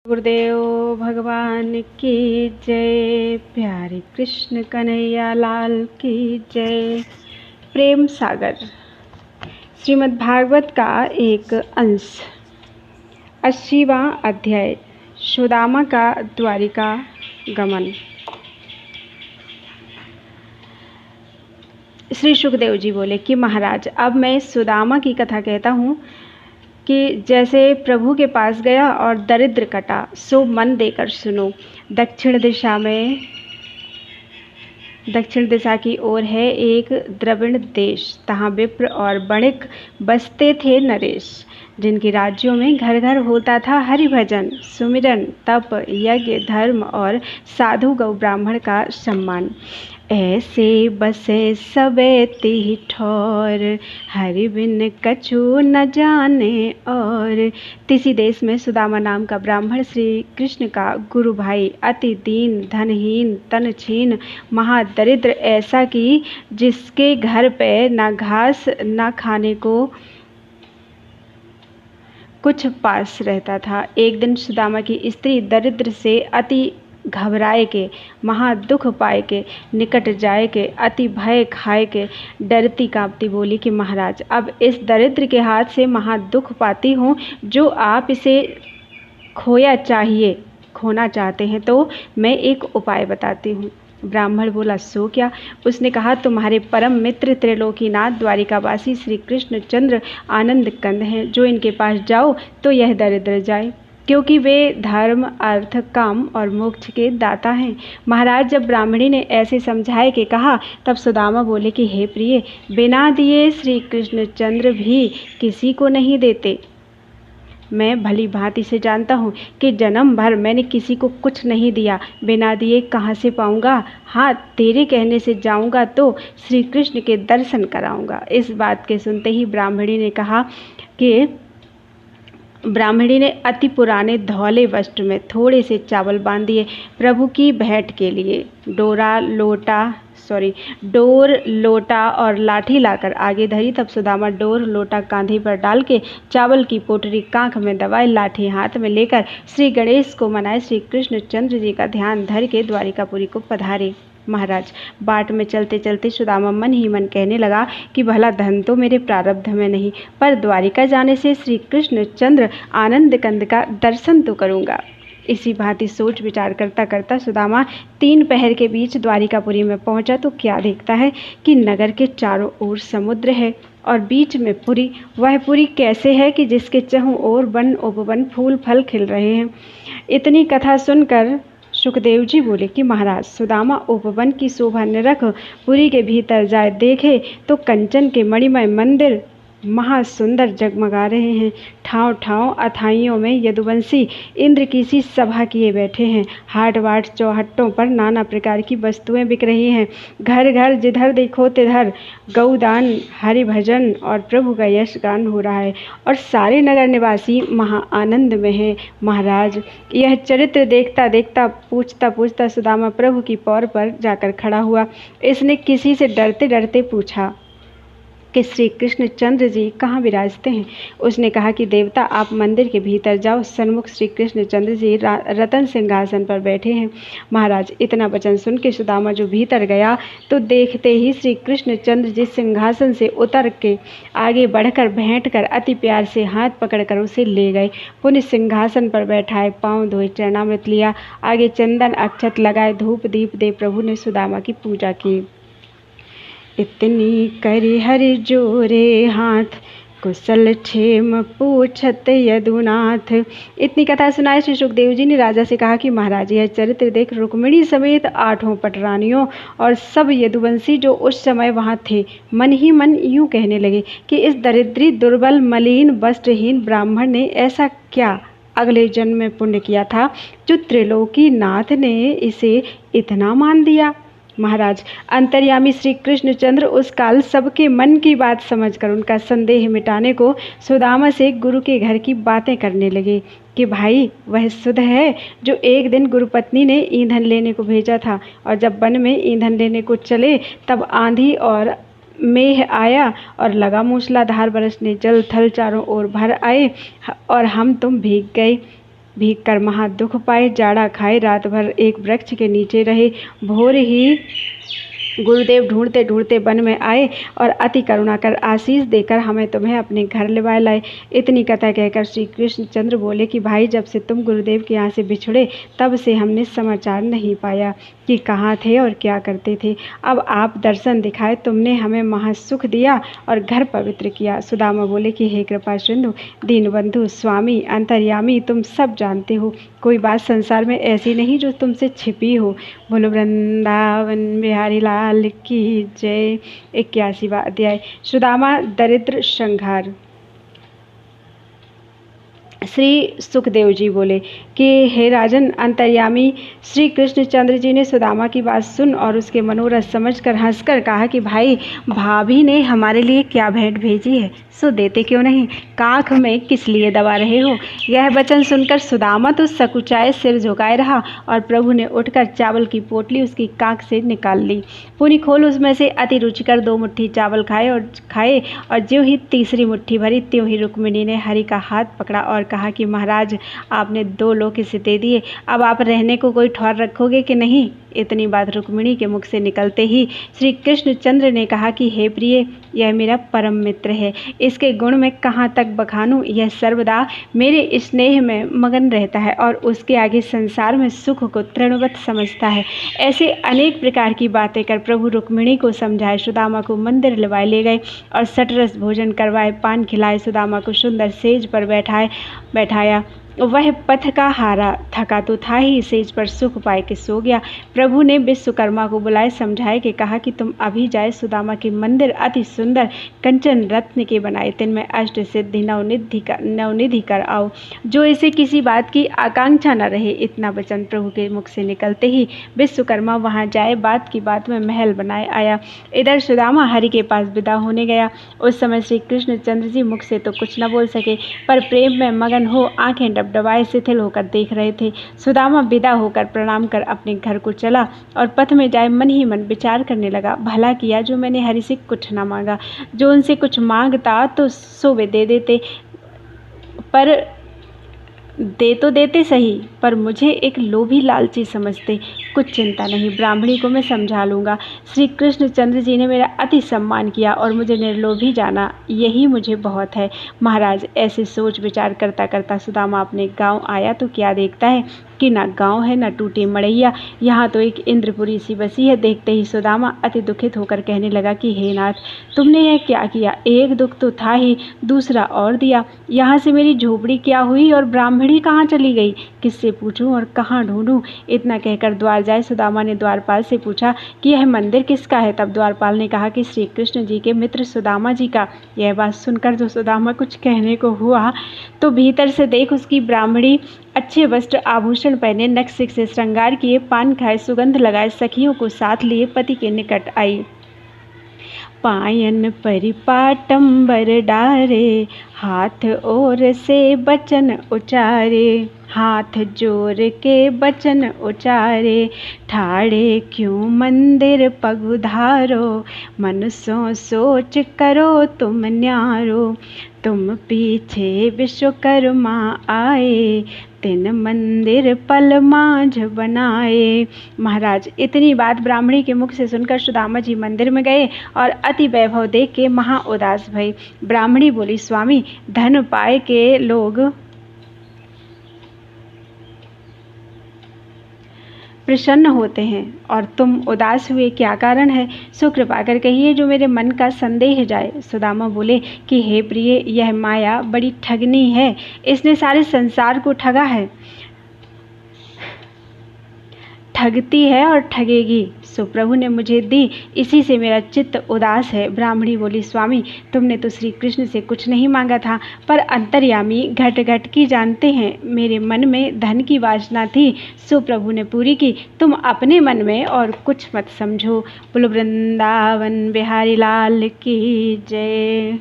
गुरुदेव भगवान की जय। प्यारे कृष्ण कन्हैया लाल की जय। प्रेम सागर श्रीमद् भागवत का एक अंश 80वां अध्याय सुदामा का द्वारिका गमन। श्री सुखदेव जी बोले कि महाराज, अब मैं सुदामा की कथा कहता हूँ कि जैसे प्रभु के पास गया और दरिद्र कटा, सो मन देकर सुनो। दक्षिण दिशा की ओर है एक द्रविड़ देश, तहाँ विप्र और बणिक बसते थे नरेश, जिनके राज्यों में घर घर होता था हरि भजन, सुमिरन, तप, यज्ञ, धर्म और साधु गौ ब्राह्मण का सम्मान। ऐसे बसे सबे तिहि ठौर, हरि बिन कछु न जाने और। तिसी देश में सुदामा नाम का ब्राह्मण श्री कृष्ण का गुरु भाई, अति दीन, धनहीन, तन छीन, महादरिद्र, ऐसा कि जिसके घर पे न घास न खाने को कुछ पास रहता था। एक दिन सुदामा की स्त्री दरिद्र से अति घबराए के, महा दुख पाए के, निकट जाए के, अति भय खाए के, डरती कांपती बोली कि महाराज, अब इस दरिद्र के हाथ से महा दुख पाती हूँ। जो आप इसे खोना चाहते हैं तो मैं एक उपाय बताती हूँ। ब्राह्मण बोला, सो क्या? उसने कहा, तुम्हारे परम मित्र त्रिलोकीनाथ द्वारिकावासी श्री कृष्ण चंद्र आनंद कंद हैं। जो इनके पास जाओ तो यह दरिद्र जाए, क्योंकि वे धर्म, अर्थ, काम और मोक्ष के दाता हैं। महाराज, जब ब्राह्मणी ने ऐसे समझाए के कहा, तब सुदामा बोले कि हे प्रिय, बिना दिए श्री कृष्ण चंद्र भी किसी को नहीं देते। मैं भली भांति से जानता हूँ कि जन्म भर मैंने किसी को कुछ नहीं दिया, बिना दिए कहाँ से पाऊँगा? हाँ, तेरे कहने से जाऊँगा तो श्री कृष्ण के दर्शन कराऊँगा। इस बात के सुनते ही ब्राह्मणी ने अति पुराने धौले वस्त्र में थोड़े से चावल बांध दिए। प्रभु की भेंट के लिए डोर, लोटा और लाठी लाकर आगे धरी। तब सुदामा डोर, लोटा कांधे पर डाल के, चावल की पोटरी कांख में दबाए, लाठी हाथ में लेकर श्री गणेश को मनाए, श्री कृष्ण चंद्र जी का ध्यान धर के द्वारिकापुरी को पधारे। महाराज, बाट में चलते चलते सुदामा मन ही मन कहने लगा कि भला धन तो मेरे प्रारब्ध में नहीं, पर द्वारिका जाने से श्री कृष्ण चंद्र आनंद कंद का दर्शन तो करूँगा। इसी भांति सोच विचार करता करता सुदामा 3 पहर के बीच द्वारिकापुरी में पहुंचा तो क्या देखता है कि नगर के चारों ओर समुद्र है और बीच में पुरी। वह पुरी कैसे है कि जिसके चहुं ओर वन उपवन, फूल फल खिल रहे हैं। इतनी कथा सुनकर सुखदेव जी बोले कि महाराज, सुदामा उपवन की शोभा निरख पुरी के भीतर जाए, देखे तो कंचन के मणिमय मंदिर महासुंदर जगमगा रहे हैं। ठाव ठाव अथाइयों में यदुवंशी इंद्र की सी सभा किए बैठे हैं। हाट वाट चौहट्टों पर नाना प्रकार की वस्तुएं बिक रही हैं। घर घर जिधर देखो तिधर गौदान, हरि भजन और प्रभु का यश गान हो रहा है और सारे नगर निवासी महा आनंद में है। महाराज, यह चरित्र देखता देखता, पूछता पूछता सुदामा प्रभु की पौर पर जाकर खड़ा हुआ। इसने किसी से डरते डरते पूछा कि श्री कृष्ण चंद्र जी कहाँ विराजते हैं। उसने कहा कि देवता, आप मंदिर के भीतर जाओ, सन्मुख श्री कृष्ण चंद्र जी रतन सिंहासन पर बैठे हैं। महाराज, इतना वचन सुन के सुदामा जो भीतर गया तो देखते ही श्री कृष्ण चंद्र जी सिंहासन से उतर के आगे बढ़कर भेंट कर अति प्यार से हाथ पकड़कर उसे ले गए। पुनः सिंहासन पर बैठाए, पाँव धोए, चरणामृत लिया, आगे चंदन अक्षत लगाए, धूप दीप दे प्रभु ने सुदामा की पूजा की। इतनी करी हरि जोरे हाथ, कुशल क्षेम पूछत यदुनाथ। इतनी कथा सुनाए श्री सुखदेव जी ने राजा से कहा कि महाराज, यह चरित्र देख रुक्मिणी समेत 8 पटरानियों और सब यदुवंशी जो उस समय वहाँ थे, मन ही मन यूँ कहने लगे कि इस दरिद्री, दुर्बल, मलिन, वस्त्रहीन ब्राह्मण ने ऐसा क्या अगले जन्म में पुण्य किया था जो त्रिलोकी नाथ ने इसे इतना मान दिया। महाराज, अंतर्यामी श्री कृष्णचंद्र उस काल सबके मन की बात समझकर उनका संदेह मिटाने को सुदामा से गुरु के घर की बातें करने लगे कि भाई, वह सुध है जो एक दिन गुरुपत्नी ने ईंधन लेने को भेजा था, और जब वन में ईंधन लेने को चले तब आंधी और मेघ आया और लगा मूसलाधार बरसने। जल थल चारों ओर भर आए और हम तुम भीग गए। भीग कर महा दुख पाए, जाड़ा खाए, रात भर एक वृक्ष के नीचे रहे। भोर ही गुरुदेव ढूंढते ढूंढते वन में आए और अति करुणा कर आशीष देकर हमें तुम्हें अपने घर लिवा लाए। इतनी कथा कहकर श्री कृष्णचंद्र बोले कि भाई, जब से तुम गुरुदेव के यहाँ से बिछड़े तब से हमने समाचार नहीं पाया कि कहाँ थे और क्या करते थे। अब आप दर्शन दिखाए, तुमने हमें महासुख दिया और घर पवित्र किया। सुदामा बोले कि हे कृपा सिंधु, दीनबंधु, स्वामी, अंतर्यामी, तुम सब जानते हो, कोई बात संसार में ऐसी नहीं जो तुमसे छिपी हो। बोलो वृंदावन बिहारी लाल की जय। 81वां अध्याय। सुदामा दरिद्र संहार। श्री सुखदेव जी बोले कि हे राजन, अंतर्यामी श्री कृष्णचंद्र जी ने सुदामा की बात सुन और उसके मनोरथ समझकर हंसकर कहा कि भाई, भाभी ने हमारे लिए क्या भेंट भेजी है, सो देते क्यों नहीं? काख में किस लिए दबा रहे हो? यह वचन सुनकर सुदामा तो सकुचाए सिर झुकाए रहा और प्रभु ने उठकर चावल की पोटली उसकी काख से निकाल ली। पूरी खोल उसमें से अति रुचिकर 2 मुट्ठी चावल खाए और ज्यों ही तीसरी मुट्ठी भरी त्यों ही रुक्मिणी ने हरि का हाथ पकड़ा और कहा कि महाराज, आपने 2 लोग इसे दे दिए, अब आप रहने को कोई ठौर रखोगे कि नहीं? इतनी बात रुक्मिणी के मुख से निकलते ही श्री कृष्णचंद्र ने कहा कि हे प्रिय, यह मेरा परम मित्र है, इसके गुण में कहाँ तक बखानूं। यह सर्वदा मेरे स्नेह में मगन रहता है और उसके आगे संसार में सुख को तृणवत समझता है। ऐसे अनेक प्रकार की बातें कर प्रभु रुक्मिणी को समझाए, सुदामा को मंदिर लिवाए ले गए और सटरस भोजन करवाए, पान खिलाए, सुदामा को सुंदर सेज पर बैठाया। वह पथ का हारा, थका तो था ही, सेज पर सुख पाए के सो गया। प्रभु ने विश्वकर्मा को बुलाए, समझाए कि कहा कि तुम अभी जाए सुदामा के मंदिर अति सुंदर कंचन रत्न के बनाए, तिनमें अष्ट सिद्धि नवनिधि कर आओ, जो इसे किसी बात की आकांक्षा न रहे। इतना वचन प्रभु के मुख से निकलते ही विश्वकर्मा वहाँ जाए, बात की बात में महल बनाए आया। इधर सुदामा हरि के पास विदा होने गया। उस समय श्री कृष्णचंद्र जी मुख से तो कुछ न बोल सके, पर प्रेम में मगन हो आंखें डबडबाए शिथिल होकर देख रहे थे। सुदामा विदा होकर प्रणाम कर अपने घर को चला और पथ में जाए मन ही मन विचार करने लगा, भला किया जो मैंने हरि से कुछ न मांगा। जो उनसे कुछ मांगता तो सो वे दे देते, पर दे तो देते सही, पर मुझे एक लोभी लालची समझते। कुछ चिंता नहीं, ब्राह्मणी को मैं समझा लूँगा। श्री कृष्णचंद्र जी ने मेरा अति सम्मान किया और मुझे निर्लोभी जाना, यही मुझे बहुत है। महाराज, ऐसे सोच विचार करता करता सुदामा अपने गांव आया तो क्या देखता है कि ना गांव है ना टूटी मड़ैया, यहाँ तो एक इंद्रपुरी सी बसी है। देखते ही सुदामा अति दुखित होकर कहने लगा कि हे नाथ, तुमने यह क्या किया? एक दुख तो था ही, दूसरा और दिया। यहाँ से मेरी झोपड़ी क्या हुई और ब्राह्मणी कहाँ चली गई? किससे पूछूं और कहाँ ढूंढूं? इतना कहकर द्वार जाए सुदामा ने द्वारपाल से पूछा कि यह मंदिर किसका है? तब द्वारपाल ने कहा कि श्री कृष्ण जी के मित्र सुदामा जी का। यह बात सुनकर जो सुदामा कुछ कहने को हुआ तो भीतर से देख उसकी ब्राह्मणी अच्छे वस्त्र आभूषण पहने, नक्सिक से श्रृंगार किए, पान खाए, सुगंध लगाए, सखियों को साथ लिए पति के निकट आई। पायन परिपाटंबर डारे, हाथ ओर से बचन उचारे, हाथ जोर के बचन उचारे, ठाड़े क्यों मंदिर पगुधारो, मन सो सोच करो तुम न्यारो, तुम पीछे विश्वकर्मा आए, तिन मंदिर पल मांझ बनाए। महाराज, इतनी बात ब्राह्मणी के मुख से सुनकर सुदामा जी मंदिर में गए और अति वैभव देख के महा उदास भई। ब्राह्मणी बोली, स्वामी, धन पाए के लोग प्रसन्न होते हैं और तुम उदास हुए, क्या कारण है? सो कृपा कर कहिए जो मेरे मन का संदेह जाए। सुदामा बोले कि हे प्रिय, यह माया बड़ी ठगनी है, इसने सारे संसार को ठगा है, ठगती है और ठगेगी। सो प्रभु ने मुझे दी, इसी से मेरा चित्त उदास है। ब्राह्मणी बोली, स्वामी, तुमने तो श्री कृष्ण से कुछ नहीं मांगा था, पर अंतर्यामी घट घट की जानते हैं, मेरे मन में धन की वासना थी, सो प्रभु ने पूरी की। तुम अपने मन में और कुछ मत समझो। बोलो वृंदावन बिहारी लाल की जय।